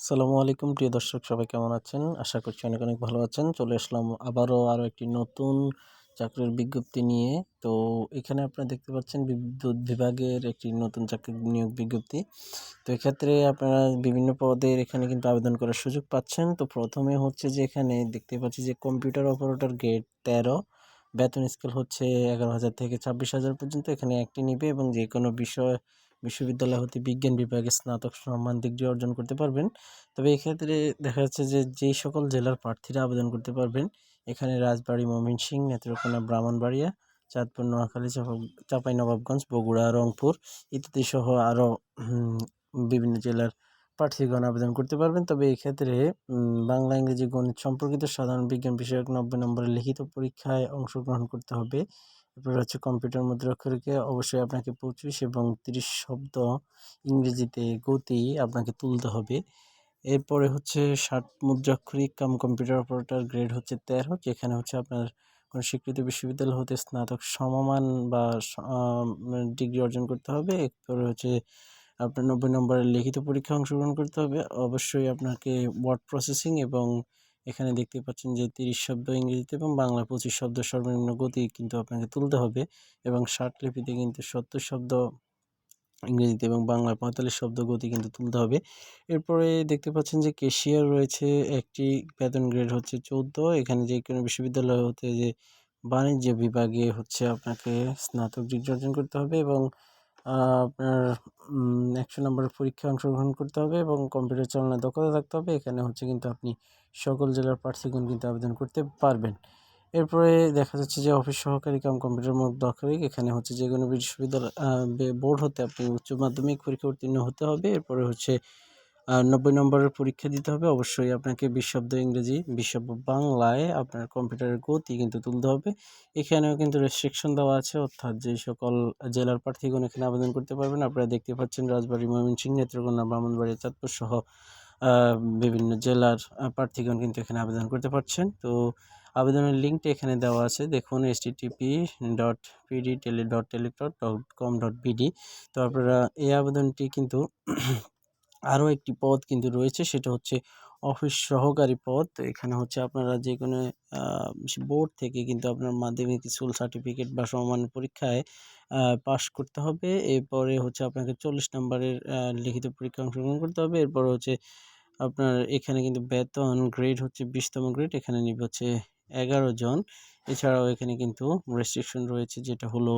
আসসালামু আলাইকুম প্রিয় দর্শক, সবাই কেমন আছেন? আশা করছি অনেক অনেক ভালো আছেন। চলে আসলাম আরও একটি নতুন চাকরির বিজ্ঞপ্তি নিয়ে। তো এখানে আপনারা দেখতে পাচ্ছেন বিদ্যুৎ বিভাগের একটি নতুন চাকরির নিয়োগ বিজ্ঞপ্তি। তো এক্ষেত্রে আপনারা বিভিন্ন পদের এখানে কিন্তু আবেদন করার সুযোগ পাচ্ছেন। তো প্রথমে হচ্ছে যে এখানে দেখতে পাচ্ছি যে কম্পিউটার অপারেটর গ্রেড 13, বেতন স্কেল হচ্ছে 11,000 থেকে 26,000 পর্যন্ত। এখানে একটি নিবে এবং যে কোনো বিশ্ববিদ্যালয় হতে বিজ্ঞান বিভাগে স্নাতক সম্মান ডিগ্রি অর্জন করতে পারবেন। তবে এক্ষেত্রে দেখা যাচ্ছে যে যেই সকল জেলার প্রার্থীরা আবেদন করতে পারবেন, এখানে রাজবাড়ী, ময়মনসিংহ, নেত্রকোনা, ব্রাহ্মণবাড়িয়া, চাঁদপুর, নোয়াখালী, চাঁপাইনবাবগঞ্জ, বগুড়া, রংপুর ইত্যাদি সহ আরও বিভিন্ন জেলার প্রার্থীগণ আবেদন করতে পারবেন। তবে এক্ষেত্রে বাংলা, ইংরেজি, গণিত সম্পর্কিত সাধারণ বিজ্ঞান বিষয়ক 90 নম্বরের লিখিত পরীক্ষায় অংশগ্রহণ করতে হবে। এরপর হচ্ছে কম্পিউটার মুদ্রাক্ষরিকে অবশ্যই আপনাকে 25 এবং 30 শব্দ ইংরেজিতে গতি আপনাকে তুলতে হবে। এরপরে হচ্ছে 60 মুদ্রাক্ষরিক কম্পিউটার অপারেটর গ্রেড হচ্ছে 13, যেখানে হচ্ছে আপনার কোনো স্বীকৃত বিশ্ববিদ্যালয় হতে স্নাতক সমমান বা ডিগ্রি অর্জন করতে হবে। এরপরে হচ্ছে আপনার 90 নম্বরের লিখিত পরীক্ষায় অংশগ্রহণ করতে হবে। অবশ্যই আপনাকে ওয়ার্ড প্রসেসিং এবং এখানে দেখতে পাচ্ছেন যে 30 শব্দ ইংরেজিতে এবং বাংলা 25 শব্দ সর্বনিম্ন গতি কিন্তু আপনাকে তুলতে হবে এবং লিপিতে কিন্তু 70 শব্দ ইংরেজিতে এবং বাংলায় 45 শব্দ গতি কিন্তু তুলতে হবে। এরপরে দেখতে পাচ্ছেন যে ক্যাশিয়ার রয়েছে, একটি বেতন গ্রেড হচ্ছে 14। এখানে যে কোনো বিশ্ববিদ্যালয় হতে যে বাণিজ্য বিভাগে হচ্ছে আপনাকে স্নাতক ডিগ্রি অর্জন করতে হবে এবং আপনার 100 নম্বরের পরীক্ষায় অংশগ্রহণ করতে হবে এবং কম্পিউটার চালানোর দক্ষতা থাকতে হবে। এখানে হচ্ছে কিন্তু আপনি সকল জেলার প্রার্থীগণ কিন্তু আবেদন করতে পারবেন। এরপরে দেখা যাচ্ছে যে অফিস সহকারী কাম কম্পিউটার মুদ্রাক্ষরিক, এখানে হচ্ছে যে কোনো বিশ্ববিদ্যালয় বোর্ড হতে আপনি উচ্চ মাধ্যমিক পরীক্ষা উত্তীর্ণ হতে হবে। এরপরে হচ্ছে 90 নম্বরের পরীক্ষা দিতে হবে। অবশ্যই আপনাকে 20 শব্দ ইংরেজি, 20 শব্দ বাংলায় আপনার কম্পিউটারের গতি কিন্তু তুলতে হবে। এখানেও কিন্তু রেস্ট্রিকশন দেওয়া আছে, অর্থাৎ যে সকল জেলার প্রার্থীগণ এখানে আবেদন করতে পারবেন। আপনারা দেখতে পাচ্ছেন রাজবাড়ী, ময়মনসিংহ, নেত্রকোনা, ব্রাহ্মণবাড়িয়া, চাঁদপুর সহ বিভিন্ন জেলার প্রার্থীগণ কিন্তু এখানে আবেদন করতে পারছেন। তো আবেদনের লিঙ্কটি এখানে দেওয়া আছে, দেখুন http://pdtele.teletalk.com.bd। তো আপনারা এই আবেদনটি কিন্তু আরও একটি পদ কিন্তু রয়েছে, সেটা হচ্ছে অফিস সহকারী পদ। তো এখানে হচ্ছে আপনারা যে কোনো বোর্ড থেকে কিন্তু আপনার মাধ্যমিক স্কুল সার্টিফিকেট বা সমমানের পরীক্ষায় পাস করতে হবে। এরপরে হচ্ছে আপনাকে 40 নম্বরের লিখিত পরীক্ষায় অংশগ্রহণ করতে হবে। এরপরে হচ্ছে আপনার এখানে কিন্তু বেতন গ্রেড হচ্ছে 20তম গ্রেড, এখানে নিবে হচ্ছে 11 জন। এছাড়াও এখানে কিন্তু রেস্ট্রিকশন রয়েছে, যেটা হলো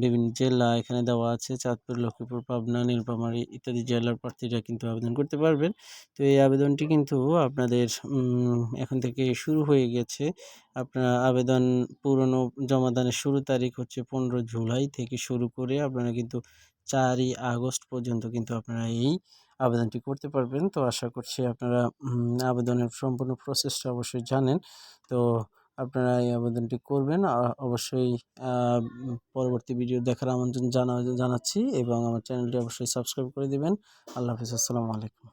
বিভিন্ন জেলা এখানে দেওয়া আছে, চাঁদপুর, লক্ষ্মীপুর, পাবনা, নীলফামারী ইত্যাদি জেলার প্রার্থীরা কিন্তু আবেদন করতে পারবেন। তো এই আবেদনটি কিন্তু আপনাদের এখন থেকে শুরু হয়ে গেছে। আপনারা আবেদন জমাদানের শুরু তারিখ হচ্ছে 15 জুলাই থেকে শুরু করে আপনারা কিন্তু 4ই আগস্ট পর্যন্ত কিন্তু আপনারা এই আবেদনটি করতে পারবেন। তো আশা করছি আপনারা আবেদনের সম্পূর্ণ প্রসেসটা অবশ্যই জানেন। তো আপনারা এই আবেদনটি করবেন। অবশ্যই পরবর্তী ভিডিও দেখার আমন্ত্রণ জানাচ্ছি এবং আমার চ্যানেলটি অবশ্যই সাবস্ক্রাইব করে দিবেন। আল্লাহ হাফেজ, আসসালামু আলাইকুম।